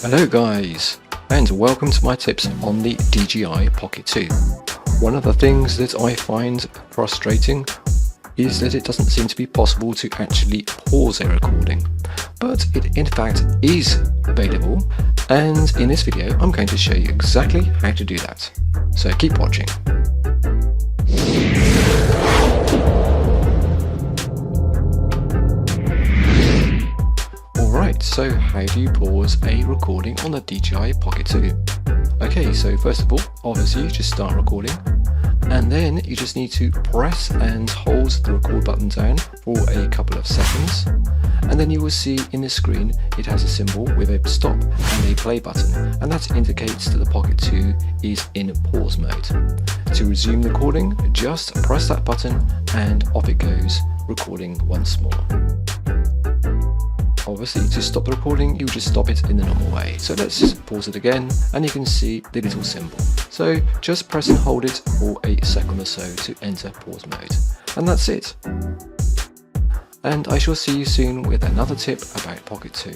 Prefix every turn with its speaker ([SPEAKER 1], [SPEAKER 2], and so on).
[SPEAKER 1] Hello guys, and welcome to my tips on the DJI Pocket 2. One of the things that I find frustrating is that it doesn't seem to be possible to actually pause a recording, but it in fact is available, and in this video I'm going to show you exactly how to do that. So keep watching. Alright, so how do you pause a recording on the DJI Pocket 2? Okay, so first of all, obviously you just start recording, and then you just need to press and hold the record button down for a couple of seconds, and then you will see in the screen it has a symbol with a stop and a play button, and that indicates that the Pocket 2 is in pause mode. To resume the recording, just press that button and off it goes, recording once more. Obviously, to stop the recording, you just stop it in the normal way. So let's just pause it again, and you can see the little symbol. So just press and hold it for a second or so to enter pause mode. And that's it. And I shall see you soon with another tip about Pocket 2.